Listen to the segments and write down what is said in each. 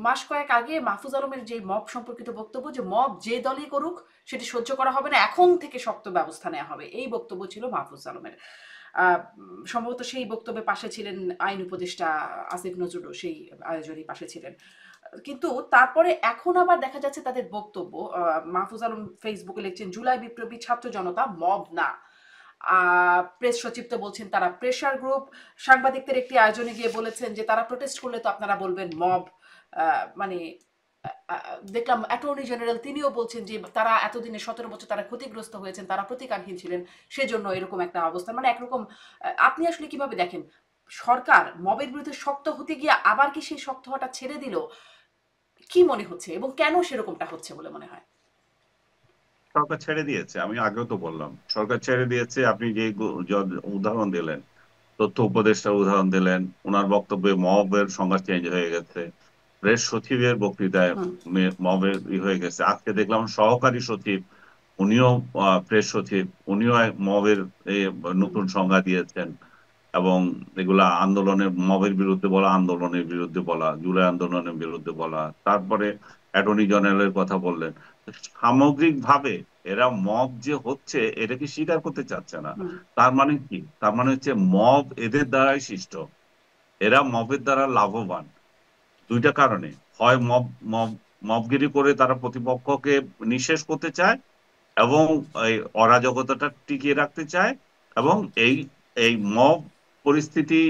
মাস কয়েক আগে মাহফুজ আলমের যে মব সম্পর্কিত বক্তব্য, যে মব যে দলই করুক সেটি সহ্য করা হবে না, এখন থেকে শক্ত ব্যবস্থা নেওয়া হবে, এই বক্তব্য ছিল মাহফুজ আলমের। সম্ভবত সেই বক্তব্যের পাশে ছিলেন আইন উপদেষ্টা আসিফ নজরুলও, সেই আয়োজনের পাশে ছিলেন। কিন্তু তারপরে এখন আবার দেখা যাচ্ছে তাদের বক্তব্য, মাহফুজ আলম ফেসবুকে লিখছেন জুলাই বিপ্লবী ছাত্র জনতা মব না। প্রেস সচিব তো বলছেন তারা প্রেশার গ্রুপ। সাংবাদিকদের একটি আয়োজনে গিয়ে বলেছেন যে তারা প্রোটেস্ট করলে তো আপনারা বলবেন মব। মানে দেখলাম অ্যাটর্নি জেনারেল তিনিও বলছেন যে তারা এতদিনে 17 বছর তারা ক্ষতিগ্রস্ত হয়েছেন, তারা প্রতিকারহীন ছিলেন, সেজন্য এরকম একটা অবস্থা, মানে একরকম। আপনি আসলে কিভাবে দেখেন সরকার মবের বিরুদ্ধে শক্ত হতে গিয়ে আবার কি সেই শক্ত হওয়াটা ছেড়ে দিল? কি মনে হচ্ছে এবং কেন সেরকমটা হচ্ছে বলে মনে হয়? সরকার ছেড়ে দিয়েছে, আমি আগেও তো বললাম সরকার ছেড়ে দিয়েছে। আপনি যে উদাহরণ দিলেন, তথ্য উপদেষ্টার উদাহরণ দিলেন, ওনার বক্তব্যে মবের সংজ্ঞা চেঞ্জ হয়ে গেছে। প্রেস সচিবের বক্তৃতায় হুম। মবের হয়ে গেছে। আজকে দেখলাম সহকারী সচিব, উনিও প্রেস সচিব, উনিও মবের হুম। নতুন সংজ্ঞা দিয়েছেন। এবং এগুলা আন্দোলনের, মবের বিরুদ্ধে বলা, আন্দোলনের বিরুদ্ধে বলা, জুলাই আন্দোলনের বিরুদ্ধে বলা। তারপরে অ্যাটর্নি জেনারেলের কথা বললেন। সামগ্রিক ভাবে এরা মব যে হচ্ছে এটা কি স্বীকার করতে চাচ্ছে না। হুম। তার মানে কি? তার মানে হচ্ছে মব এদের দ্বারাই সৃষ্ট, এরা মবের দ্বারা লাভবান। দুইটা কারণে, হয় মব মব মবগিরি করে তারা প্রতিপক্ষকে নিঃশেষ করতে চায়, এবং এই অরাজকতাটা টিকিয়ে রাখতে চায়, এবং এই এই মব পরিস্থিতি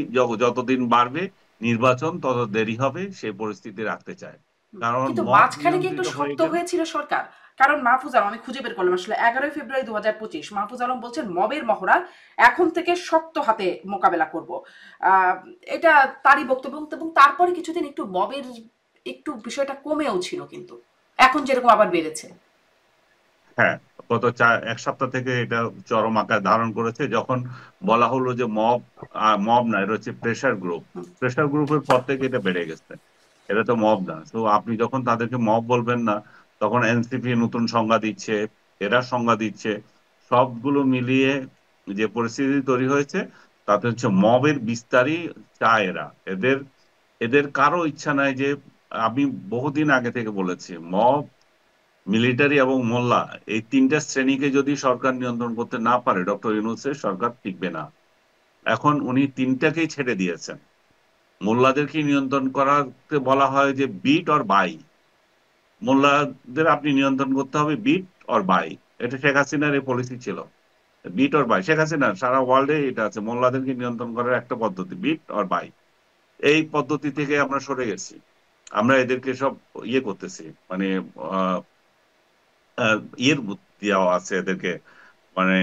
যতদিন বাড়বে, নির্বাচন তত দেরি হবে, সেই পরিস্থিতি রাখতে চায়। কারণ কিন্তু মব মাঝখানে কি একটু নিয়ন্ত্রিত হয়ে শক্ত গেলে। হয়েছিল সরকার? কারণ মাহফুজ আলম, আমি খুঁজে বের করলাম আসলে 11ই ফেব্রুয়ারি 2025 মাহফুজ আলম বলছেন মবের মহড়া এখন থেকে শক্ত হাতে মোকাবেলা করব। আহ, এটা তারই বক্তব্য, এবং তারপরে কিছুদিন একটু মবের একটু বিষয়টা কমেও ছিল, কিন্তু এখন যেরকম আবার বেড়েছে। হ্যাঁ, এক সপ্তাহ থেকে এটা চরম আকার ধারণ করেছে, যখন বলা হলো যে মব, মব না, এটা হচ্ছে প্রেশার গ্রুপ। হুম। প্রেশার গ্রুপের পর থেকে এটা বেড়ে গেছে। এটা তো মব না। তো আপনি যখন তাদেরকে মব বলবেন না, তখন এনসিপি নতুন সংজ্ঞা দিচ্ছে, এরা সংজ্ঞা দিচ্ছে। সবগুলো মিলিয়ে যে পরিস্থিতি তৈরি হয়েছে, তাতে হচ্ছে মবের বিস্তারই চায় এরা। এদের এদের কারো ইচ্ছা নাই যে, আমি বহুদিন আগে থেকে বলেছি, মব, মিলিটারি এবং মোল্লা, এই তিনটা শ্রেণীকে যদি সরকার নিয়ন্ত্রণ করতে না পারে, ডক্টর ইউনূসের সরকার টিকবে না। এখন উনি তিনটাকেই ছেড়ে দিয়েছেন। মোল্লাদেরকে নিয়ন্ত্রণ করাতে বলা হয় যে বিট অর বাই। মোল্লাদের আপনি নিয়ন্ত্রণ করতে হবে বিট অর বাই। এটা শেখ হাসিনার এই পলিসি ছিল, বিট অর বাই। শেখ হাসিনা সারা ওয়ার্ল্ডে এটা আছে, মোল্লাদেরকে নিয়ন্ত্রণ করার একটা পদ্ধতি, বিট অর বাই। এই পদ্ধতি থেকে আমরা সরে গেছি। আমরা এদেরকে সব করতেছি, মানে আহ ইয়ের দেওয়া আছে এদেরকে, মানে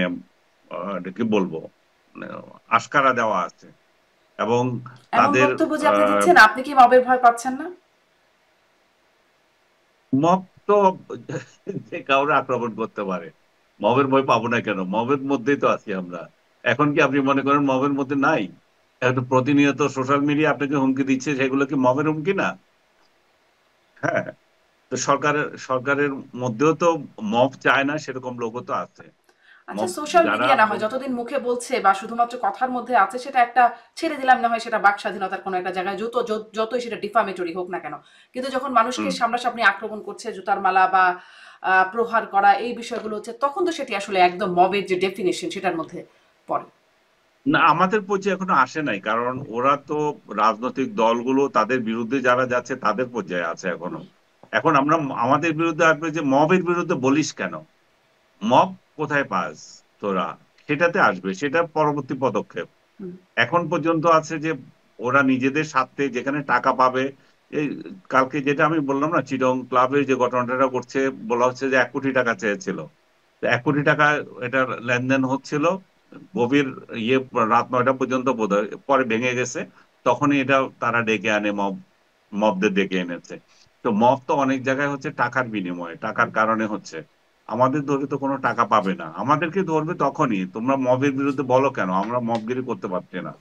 এটা কি বলবো, মানে আশকারা দেওয়া আছে। এবং এমন তাদের বক্তব্য যে আপনি দিচ্ছেন, আপনি কি মবের ভয় পাচ্ছেন না? মব তো যে কাউরে আক্রমণ করতে পারে, মবের ভয় পাবো না কেন? মবের মধ্যেই তো আছি আমরা। এখন কি আপনি মনে করেন মবের মধ্যে নাই? এখন প্রতিনিয়ত সোশ্যাল মিডিয়া আপনাকে হুমকি দিচ্ছে, সেগুলো কি মবের হুমকি না? হ্যাঁ। তো সরকারের মধ্যেও তো মব চায় না সেরকম লোকও তো আছে। আচ্ছা, মব সোশ্যাল যারা মিডিয়া না হয় যতদিন মুখে বলছে বা শুধুমাত্র কথার মধ্যে আছে সেটা একটা ছেড়ে দিলাম, না হয় সেটা বাক স্বাধীনতার কোনো একটা জায়গায় যতই সেটা ডিফামেটরি হোক না কেন, কিন্তু যখন মানুষকে হুম, সামনাসামনি আক্রমণ করছে, জুতার মালা বা প্রহার করা, এই বিষয়গুলো হচ্ছে, তখন তো সেটি আসলে একদম মবের যে ডেফিনেশন সেটার মধ্যে পড়ে। না, আমাদের পর্যায়ে এখনো আসে নাই, কারণ ওরা তো রাজনৈতিক দলগুলো তাদের বিরুদ্ধে যারা যাচ্ছে তাদের পর্যায়ে আছে এখনো। হুম। এখন আমরা, আমাদের বিরুদ্ধে আসবে যে মবের বিরুদ্ধে বলিস কেন, মব কোথায় পাস তোরা, সেটাতে আসবে, সেটা পরবর্তী পদক্ষেপ। হুম। এখন পর্যন্ত আছে যে ওরা নিজেদের স্বার্থে যেখানে টাকা পাবে। এই কালকে যেটা আমি বললাম না, চিটং ক্লাবের যে ঘটনাটা করছে, বলা হচ্ছে যে 1 কোটি টাকা চেয়েছিল। তো 1 কোটি টাকা এটা লেনদেন হচ্ছিল গভীর ইয়ে রাত 9টা পর্যন্ত বোধহয়, পরে ভেঙে গেছে। তখনই এটা তারা ডেকে আনে, মবদের ডেকে এনেছে। তো মব তো অনেক জায়গায় হচ্ছে টাকার বিনিময়ে, টাকার কারণে হচ্ছে। আমাদের ধরে তো কোনো টাকা পাবে না, আমাদেরকে ধরবে তখনই, তোমরা মবের বিরুদ্ধে বলো কেন, আমরা মবগিরি করতে পারছি না।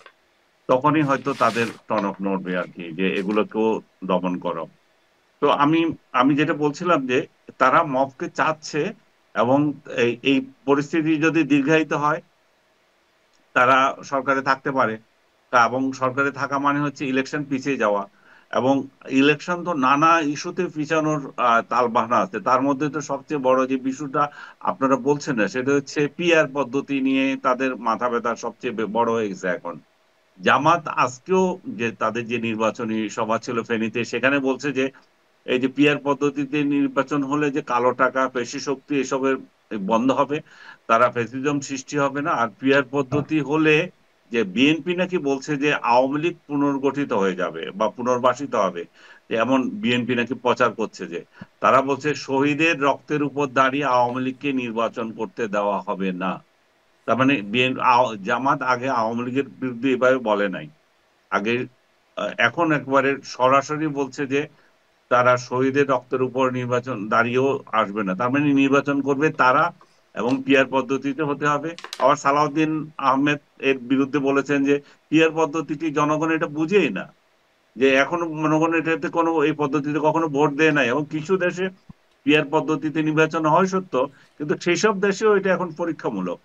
তখনই হয়তো তাদের টনক নড়বে আর কি, যে এগুলোকেও দমন করো। তো আমি আমি যেটা বলছিলাম যে তারা মবকে চাচ্ছে, এবং এই পরিস্থিতি যদি দীর্ঘায়িত হয়, তারা সরকারে থাকতে পারে। এবং সরকারে থাকা মানে হচ্ছে ইলেকশন পিছিয়ে যাওয়া। এবং ইলেকশন তো নানা ইস্যুতে পিছানোর তালবাহানা আছে। তার মধ্যে তো সবচেয়ে বড় যে বিষয়টা আপনারা বলছেন না, সেটা হচ্ছে পিআর পদ্ধতি নিয়ে তাদের মাথা ব্যথা সবচেয়ে বড় হয়ে গেছে এখন। জামাত আজকেও যে তাদের যে নির্বাচনী সভা ছিল ফেনীতে, সেখানে বলছে যে এই যে পিআর পদ্ধতিতে নির্বাচন হলে যে কালো টাকা, পেশি শক্তি এসবের বন্ধ হবে, তারা ফ্যাসিজম সৃষ্টি হবে না। আর পিআর পদ্ধতি হলে যে বিএনপি নাকি বলছে যে আওয়ামী লীগ পুনর্গঠিত হয়ে যাবে বা পুনর্বাসিত হবে, যে এমন বিএনপি নাকি প্রচার করছে। যে তারা বলছে শহীদের রক্তের উপর দাঁড়িয়ে আওয়ামী লীগকে নির্বাচন করতে দেওয়া হবে না। তার মানে জামাত আগে আওয়ামী লীগের বিরুদ্ধে এভাবে বলে নাই। আগে এখন একবারে সরাসরি বলছে যে তারা শহীদের রক্তের উপর নির্বাচন দাঁড়িয়েও আসবে না। তার মানে নির্বাচন করবে তারা, এবং পিয়ার পদ্ধতিতে হতে হবে। আবার সালাউদ্দিন আহমেদ এর বিরুদ্ধে বলেছেন যে পিয়ার পদ্ধতিটি জনগণ এটা বুঝেই না, যে এখনো জনগণ এটাতে কোনো এই পদ্ধতিতে কখনো ভোট দেয় নাই। এবং কিছু দেশে পিয়ার পদ্ধতিতে নির্বাচন হয় সত্য, কিন্তু সেই সব দেশেও এটা এখন পরীক্ষামূলক।